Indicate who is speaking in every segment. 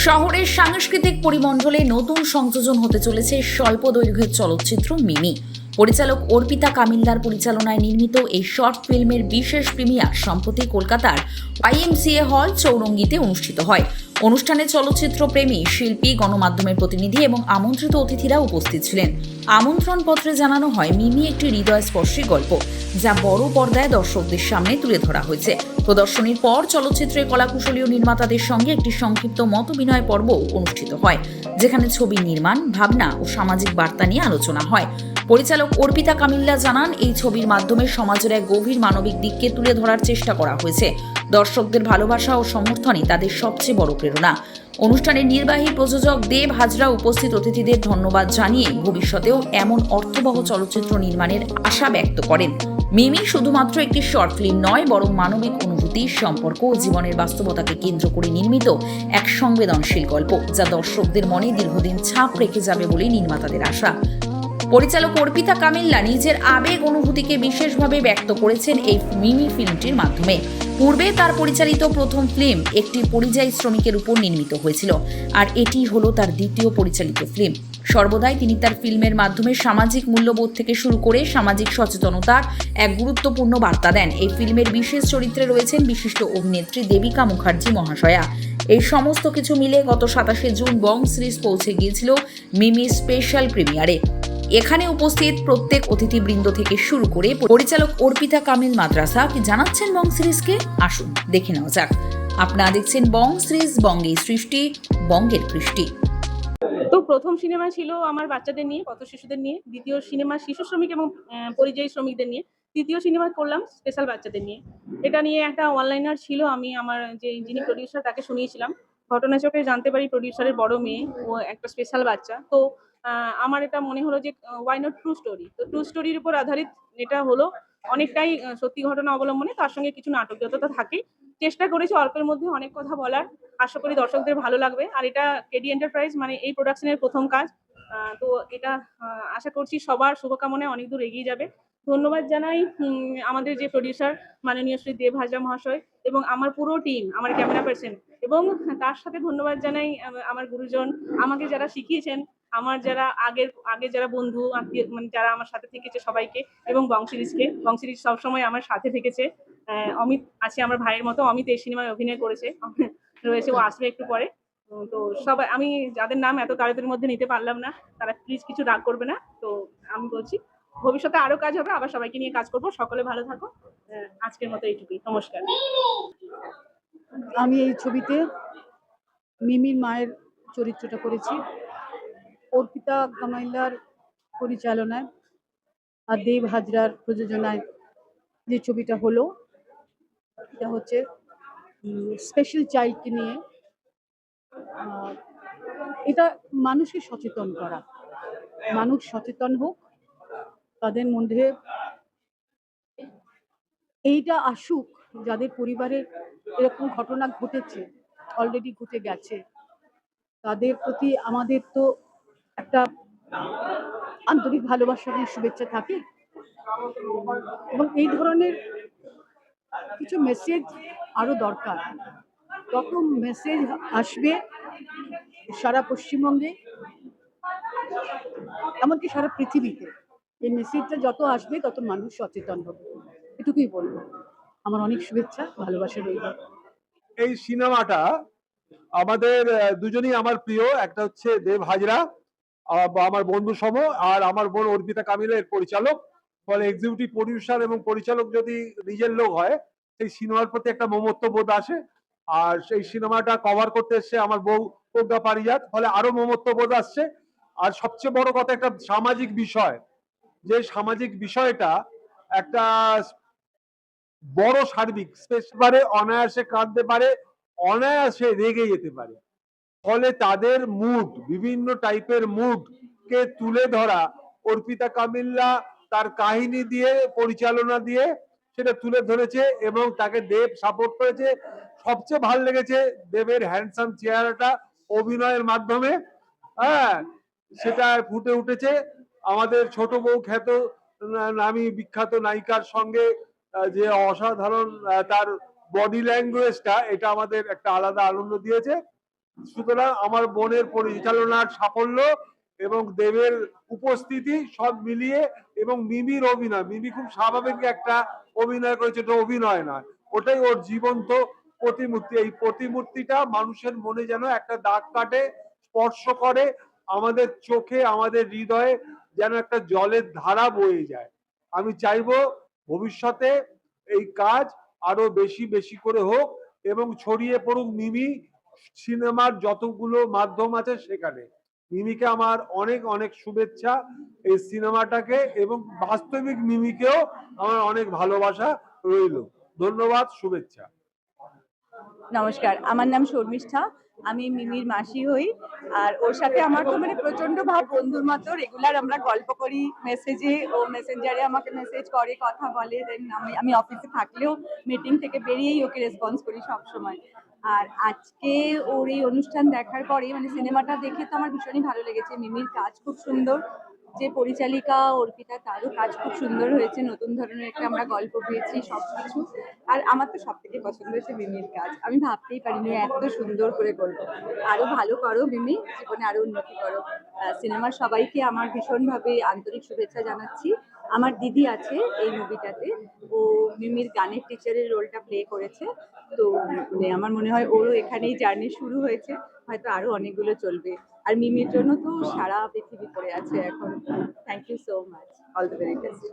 Speaker 1: শহরের সাংস্কৃতিক পরিমণ্ডলে নতুন সংযোজন হতে চলেছে স্বল্প দৈর্ঘ্যের চলচ্চিত্র মিমি। পরিচালক অর্পিতা কামিলদার পরিচালনায় নির্মিত এই শর্ট ফিল্মের বিশেষ প্রিমিয়ার সম্প্রতি কলকাতার YMCA হল চৌরঙ্গিতে অনুষ্ঠিত হয়। অনুষ্ঠানে চলচ্চিত্র প্রেমী, শিল্পী, গণমাধ্যমের প্রতিনিধি এবং আমন্ত্রিত অতিথিরা উপস্থিত ছিলেন। আমন্ত্রণপত্রে জানানো হয় মিমি একটি হৃদয়স্পর্শী গল্প, যা বড় পর্দায় দর্শকদের সামনে তুলে ধরা হয়েছে। প্রদর্শনীর পর চলচ্চিত্রের কলাকুশলী ও নির্মাতাদের সঙ্গে একটি সংক্ষিপ্ত মতবিনিময় পর্ব অনুষ্ঠিত হয়, যেখানে ছবি নির্মাণ, ভাবনা ও সামাজিক বার্তা নিয়ে আলোচনা হয়। পরিচালক অর্পিতা কামিল্লা জানান, এই ছবির মাধ্যমে সমাজের এক গভীর মানবিক দিককে তুলে ধরার চেষ্টা করা হয়েছে। দর্শকদের ভালোবাসা ও সমর্থনই তাদের সবচেয়ে বড় প্রেরণা। অনুষ্ঠানের নির্বাহী প্রযোজক দেব হাজরা উপস্থিত অতিথিদের ধন্যবাদ জানিয়ে ভবিষ্যতেও এমন অর্থবহ চলচ্চিত্র নির্মাণের আশা ব্যক্ত করেন। মিমি শুধুমাত্র একটি শর্ট ফিল্ম নয়, বরং মানবিক অনুভূতি, সম্পর্ক ও জীবনের বাস্তবতাকে কেন্দ্র করে নির্মিত এক সংবেদনশীল গল্প, যা দর্শকদের মনে দীর্ঘদিন ছাপ রেখে যাবে বলে নির্মাতাদের আশা। পরিচালক অর্পিতা কামিল্লা নিজের আবেগ অনুভূতিকে বিশেষভাবে ব্যক্ত করেছেন এই মিমি ফিল্মটির মাধ্যমে। পূর্বে তার পরিচালিত প্রথম ফিল্ম একটি পরিযায়ী শ্রমিকের উপর নির্মিত হয়েছিল, আর এটি হলো তার দ্বিতীয় পরিচালিত ফিল্ম। সর্বদাই তিনি তার ফিল্মের মাধ্যমে সামাজিক মূল্যবোধ থেকে শুরু করে সামাজিক সচেতনতার এক গুরুত্বপূর্ণ বার্তা দেন। এই ফিল্মের বিশেষ চরিত্রে রয়েছেন বিশিষ্ট অভিনেত্রী দেবিকা মুখার্জি মহাশয়া। এই সমস্ত কিছু মিলে গত 27শে জুন বং সিরিজ পৌঁছে গিয়েছিল মিমি স্পেশাল প্রিমিয়ারে। এখানে উপস্থিত প্রত্যেক অতিথিবৃন্দ থেকে শুরু করে পরিচালক অর্পিতা কামিল মাদ্রাসা কি জানাচ্ছেন বং সিরিজকে, আসুন দেখে নেওয়া যাক। আপনারা দেখছেন বং সিরিজ, বঙ্গের সৃষ্টি, বঙ্গের কৃষ্টি।
Speaker 2: তো প্রথম সিনেমা ছিল আমার বাচ্চাদের নিয়ে, পথ শিশুদের নিয়ে। দ্বিতীয় সিনেমা শিশু শ্রমিক এবং পরিযায়ী শ্রমিকদের নিয়ে। তৃতীয় সিনেমা করলাম স্পেশাল বাচ্চাদের নিয়ে। এটা নিয়ে একটা অনলাইনার ছিল, আমি আমার যিনি প্রডিউসার তাকে শুনিয়েছিলাম। ঘটনাচক্রে জানতে পারি প্রডিউসারের বড় মেয়ে ও একটা স্পেশাল বাচ্চা। তো আমার এটা মনে হলো যে ওয়াই নট ট্রু স্টোরি। তো ট্রু স্টোরির উপর আধারিত এটা হলো, অনেকটাই সত্যি ঘটনা অবলম্বনে, তার সঙ্গে কিছু নাটকীয়তা থাকেই। চেষ্টা করেছি অল্পের মধ্যে অনেক কথা বলার। আশা করি দর্শকদের ভালো লাগবে। আর এটা কেডি এন্টারপ্রাইজ মানে এই প্রোডাকশনের প্রথম কাজ। তো এটা আশা করছি সবার শুভকামনায় অনেক দূর এগিয়ে যাবে। ধন্যবাদ জানাই আমাদের যে প্রডিউসার মাননীয় শ্রী দেব হাজরা মহাশয় এবং আমার পুরো টিম, আমার ক্যামেরা পার্সন, এবং তার সাথে ধন্যবাদ জানাই আমার গুরুজন, আমাকে যারা শিখিয়েছেন, আমার যারা আগে যারা বন্ধু আত্মীয়, মানে যারা আমার সাথে থেকেছে সবাইকে, এবং বং সিরিজ সবসময় আমার সাথে থেকেছে। অমিত আছে আমার ভাইয়ের মতো। অমিত এই সিনেমায় অভিনয় করেছে, রয়েছে, ও আসবে একটু পরে। তো সবাই, আমি যাদের নাম এত তাড়াতাড়ির মধ্যে নিতে পারলাম না, তারা প্লিজ কিছু রাগ করবে না। তো আমি বলছি ভবিষ্যতে আরো কাজ হবে, আবার সবাইকে নিয়ে কাজ করব। সকলে ভালো থাকো। আজকের মতো এইটুকুই, নমস্কার।
Speaker 3: আমি এই ছবিতে মিমির মায়ের চরিত্রটা করেছি। অর্পিতা কামাইলার পরিচালনায় আর দেব হাজরার প্রযোজনায় যে ছবিটা হলো, এটা হচ্ছে স্পেশাল চাইল্ডকে নিয়ে। এটা মানুষকে সচেতন করা, মানুষ সচেতন হোক, তাদের মধ্যে এইটা আসুক, যাদের পরিবারে এরকম ঘটনা ঘটেছে, অলরেডি ঘটে গেছে, তাদের প্রতি আমাদের তো একটা আন্তরিক ভালোবাসা এবং শুভেচ্ছা থাকে, এবং এই ধরনের কিছু মেসেজ আরো দরকার। তত মেসেজ আসবে সারা পশ্চিমবঙ্গে, এমনকি সারা পৃথিবীতে। এই মেসেজটা যত আসবে তত মানুষ সচেতন হবে, এটুকুই বলবো। আমার অনেক শুভেচ্ছা, ভালোবাসা রইল।
Speaker 4: এই সিনেমাটা আমাদের দুজনই আমার প্রিয়। একটা হচ্ছে দেব হাজরা, আমার বন্ধু সম, আর আমার বোন অর্পিতা কামিলের পরিচালক। ফলে এক্সিকিউটিভ প্রডিউসার এবং পরিচালক যদি নিজের লোক হয়, সেই সিনেমার প্রতি একটা মমত্ব বোধ আসে। আর সেই সিনেমাটা কভার করতে এসছে আমার বউ প্রজ্ঞা পারিজাত, ফলে আরো মমত্ব বোধ আসছে। আর সবচেয়ে বড় কথা, একটা সামাজিক বিষয়, যে সামাজিক বিষয়টা একটা বড় সার্বিক স্পেস পারে, অনায়াসে কাঁদতে পারে, অনায়াসে রেগে যেতে পারে। ফলে তাদের মুড, বিভিন্ন টাইপের মুড কে তুলে ধরা, অর্পিতা কামিল্লা তার কাহিনী দিয়ে, পরিচালনা দিয়ে সেটা তুলে ধরেছে, এবং তাকে দেব সাপোর্ট করেছে। সবচেয়ে ভালো লেগেছে দেবের হ্যান্ডসাম চেহারাটা অভিনয়ের মাধ্যমে, হ্যাঁ, সেটা ফুটে উঠেছে। আমাদের ছোট বউ খ্যাত নামী বিখ্যাত নায়িকার সঙ্গে যে অসাধারণ তার বডি ল্যাঙ্গুয়েজটা, এটা আমাদের একটা আলাদা আনন্দ দিয়েছে। সুতরাং আমার বোনের পরিচালনার সাফল্য এবং দেবের উপস্থিতি সব মিলিয়ে, এবং মিমির অভিনয়, মিমি খুব স্বাভাবিক একটা অভিনয় করেছে, এটা অভিনয় নয়, ওটাই ওর জীবন্ত প্রতিমূর্তি। এই প্রতিমূর্তিটা মানুষের মনে যেন একটা দাগ কাটে, স্পর্শ করে, আমাদের চোখে, আমাদের হৃদয়ে যেন একটা জলের ধারা বয়ে যায়। আমি চাইবো ভবিষ্যতে এই কাজ আরো বেশি বেশি করে হোক এবং ছড়িয়ে পড়ুক মিমি সিনেমার যতগুলো মাধ্যম আছে সেখানে। মিমিকে আমার অনেক অনেক শুভেচ্ছা এই সিনেমাটাকে, এবং বাস্তবিক মিমিকেও আমার অনেক ভালোবাসা রইল। ধন্যবাদ, শুভেচ্ছা।
Speaker 5: নমস্কার, আমার নাম শর্মিষ্ঠা। আমি মিমির মাসি হই। আর ওর সাথে আমার তো মানে প্রচন্ড ভাব বন্ধুর মতো। রেগুলার আমরা গল্প করি মেসেজে, ও মেসেঞ্জারে আমাকে মেসেজ করে, কথা বলে। দেন আমি অফিসে থাকলেও মিটিং থেকে বেরিয়েই ওকে রেসপন্স করি সব সময়। আর আজকে ওর এই অনুষ্ঠান দেখার পরে মানে সিনেমাটা দেখে তো আমার ভীষণই ভালো লেগেছে। মিমির কাজ খুব সুন্দর, যে পরিচালিকা অর্পিতা তারও কাজ খুব সুন্দর হয়েছে। নতুন ধরনের একটা আমরা গল্প পেয়েছি সবকিছু। আর আমার তো সব থেকে পছন্দ হয়েছে মিমির কাজ। আমি ভাবতেই পারিনি এত সুন্দর করে করবো। আরো ভালো করো মিমি, জীবনে আরো উন্নতি করো। সিনেমার সবাইকে আমার ভীষণভাবে আন্তরিক শুভেচ্ছা জানাচ্ছি। আমার দিদি আছে এই মুভিটাতে, ও মিমির গানের টিচারের রোলটা প্লে করেছে। তো মানে আমার মনে হয় ওরও এখানেই জার্নি শুরু হয়েছে, হয়তো আরো অনেকগুলো চলবে। আর মিমির জন্য তো সারা পৃথিবী পড়ে আছে এখন। Thank you so much, all the very best.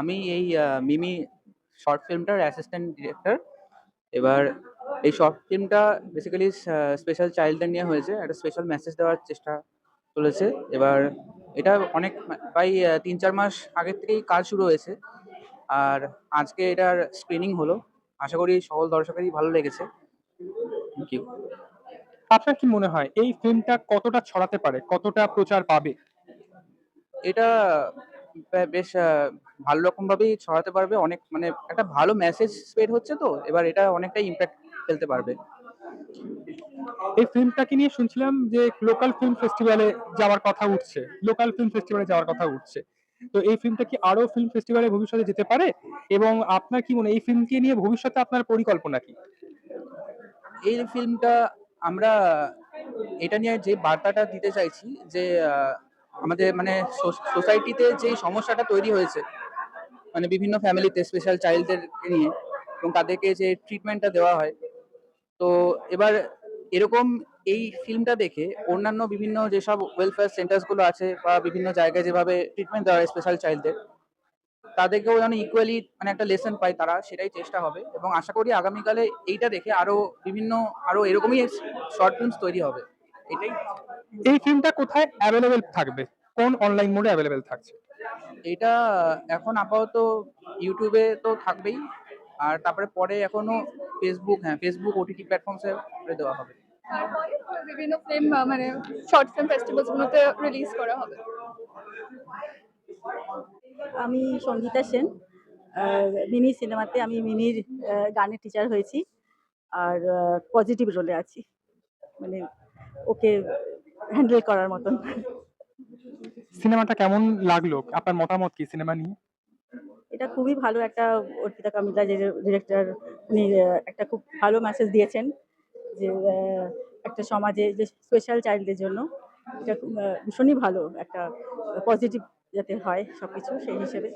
Speaker 6: আমি এই মিমি শর্ট ফিল্মটার অ্যাসিস্ট্যান্ট ডিরেক্টর। এবার এই শর্ট ফিল্মটা বেসিক্যালি স্পেশাল চাইল্ডদের নিয়ে হয়েছে, একটা স্পেশাল মেসেজ দেওয়ার চেষ্টা চলেছে। এবার এটা অনেক প্রায় 3-4 মাস আগের থেকেই কাজ শুরু হয়েছে, আর আজকে এটার স্ক্রিনিং হলো। আশা করি সকল দর্শকেরই ভালো লেগেছে। Thank you.
Speaker 7: আপনার কি মনে হয় এই ফিল্মটা কতটা ছড়াতে পারে, কতটা প্রচার পাবে?
Speaker 6: এটা বেশ ভালো রকম ভাবেই ছড়াতে পারবে। অনেক মানে একটা ভালো মেসেজ স্প্রেড হচ্ছে, তো এবার এটা অনেকটা ইম্প্যাক্ট ফেলতে পারবে।
Speaker 7: এই ফিল্মটাকে নিয়ে শুনছিলাম যে লোকাল ফিল্ম ফেস্টিভ্যালে যাওয়ার কথা উঠছে, তো এই ফিল্মটা কি আরো ফিল্ম ফেস্টিভ্যালে ভবিষ্যতে যেতে পারে? এবং আপনার কি মনে হয় এই ফিল্মকে নিয়ে ভবিষ্যতে আপনার পরিকল্পনা কি?
Speaker 6: এই ফিল্মটা আমরা এটা নিয়ে যে বার্তাটা দিতে চাইছি যে আমাদের মানে সোসাইটিতে যে সমস্যাটা তৈরি হয়েছে, মানে বিভিন্ন ফ্যামিলিতে স্পেশাল চাইল্ডদের নিয়ে, এবং তাদেরকে যে ট্রিটমেন্টটা দেওয়া হয়, তো এবার এরকম এই ফিল্মটা দেখে অন্যান্য বিভিন্ন যেসব ওয়েলফেয়ার সেন্টার্সগুলো আছে বা বিভিন্ন জায়গায় যেভাবে ট্রিটমেন্ট দেওয়া হয় স্পেশাল চাইল্ডদের, তাদেরকেও যেন ইকুয়ালি মানে একটা লেসন পায় তারা, সেটাই চেষ্টা হবে। এবং আশা করি আগামীকালে এইটা দেখে আরো এরকমই শর্ট ফিল্মস তৈরি হবে। এটাই।
Speaker 7: এই ফিল্মটা কোথায় অ্যাভেলেবেল থাকবে, কোন অনলাইন মোডে অ্যাভেলেবেল থাকছে?
Speaker 6: এটা এখন আপাতত ইউটিউবে তো থাকবেই, আর তারপরে পরে এখনো ফেসবুক ওটিটি প্ল্যাটফর্মসে করে দেওয়া হবে।
Speaker 8: তারপরে বিভিন্ন ফিল্ম মানে শর্ট ফিল্ম ফেস্টিভ্যালস গুলোতে রিলিজ করা হবে।
Speaker 5: আমি সঙ্গীতা সেন। মিমি সিনেমাতে আমি মিমির গানের টিচার হয়েছি। আর পজিটিভ রোলে আছি, মানে ওকে হ্যান্ডেল করার মতন।
Speaker 7: সিনেমাটা কেমন লাগলো, আপনার মতামত কি সিনেমা নিয়ে?
Speaker 5: এটা খুবই ভালো একটা, অর্পিতা কামিলা যে ডিরেক্টর, উনি একটা খুব ভালো মেসেজ দিয়েছেন যে একটা সমাজে যে স্পেশাল চাইল্ডদের জন্য এটা ভীষণই ভালো একটা পজিটিভ যাতে হয় সবকিছু, সেই হিসেবে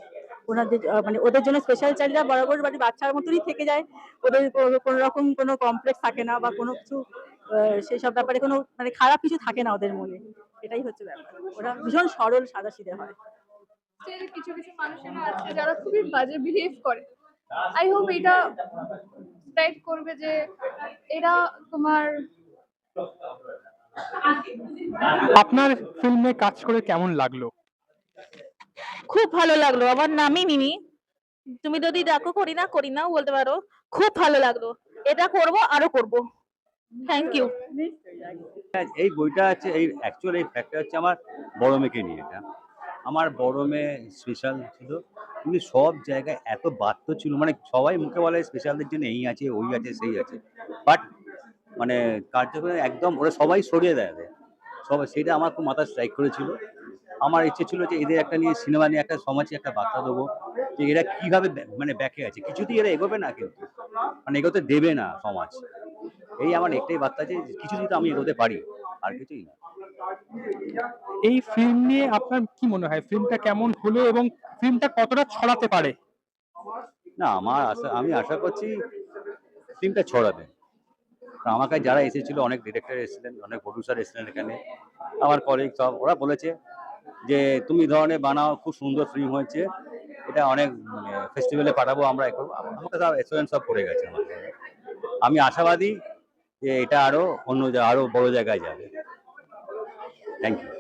Speaker 5: ওনাদের মানে ওদের জন্য স্পেশাল চাইল্ডরা বরাবর মানে বাচ্চার মতনই থেকে যায়। ওদের কোনো রকম কোনো কমপ্লেক্স থাকে না বা কোনো কিছু সেই সব ব্যাপারে কোনো মানে খারাপ কিছু থাকে না ওদের মনে। এটাই হচ্ছে ব্যাপার, ওরা ভীষণ সরল সাদাসিধে হয়।
Speaker 8: কিছু কিছু মানুষের আছে যারা খুবই বাজে বিহেভ করে। আই হোপ এটা স্প্রেড করবে যে এরা তোমার।
Speaker 7: আপনার ফিল্মে কাজ করে কেমন লাগলো?
Speaker 9: খুব ভালো লাগলো। আমার নামই মিমি। তুমি যদি ডাকো করি না বলতে পারো। খুব ভালো লাগলো। এটা করব, আরো করব। Thank you.
Speaker 10: এই বইটা আছে, এই অ্যাকচুয়াল এই ফ্যাক্টটা হচ্ছে আমার বড় মেয়েকে নিয়ে। এটা আমার বড় মেয়ে স্পেশাল ছিল, কিন্তু সব জায়গায় এত বাধ্য ছিল, মানে সবাই মুখে বলে স্পেশালদের জন্য এই আছে ওই আছে সেই আছে, বাট মানে কার্যক্রমে একদম ওরা সবাই সরিয়ে দেয় সবাই। সেটা আমার খুব মাথা স্ট্রাইক করেছিল। আমার ইচ্ছে ছিল যে এদের একটা নিয়ে সিনেমা নিয়ে একটা সমাজে একটা বার্তা দেবো যে এরা কিভাবে মানে ব্যাকে আছে, কিছুতেই এরা এগোবে না, কিন্তু মানে এগোতে দেবে না সমাজ। এই আমার একটাই বার্তা যে কিছু যদি আমি এগোতে পারি, আর কিছুই না।
Speaker 7: এই ফিল্ম নিয়ে আপনার কি মনে হয়, ফিল্মটা কেমন হলো এবং ফিল্মটা কতটা ছড়াতে পারে?
Speaker 10: না, আমি আশা করছি ফিল্মটা ছড়াবে। কারণ আমার কাছে যারা এসেছিল, অনেক ডিরেক্টর এসেছিলেন, অনেক প্রডিউসার এসেছিলেন এখানে, আমার কলিগ সব, ওরা বলেছে যে তুমি ধরনের বানাও, খুব সুন্দর ফিল্ম হয়েছে, এটা অনেক মানে ফেস্টিভ্যালে পাঠাবো আমরা, এ করবো। আমাকে সব এসওএন সব পড়ে গেছে আমার। আমি আশাবাদী যে এটা আরো অন্য আরো বড় জায়গায় যাবে। Thank you.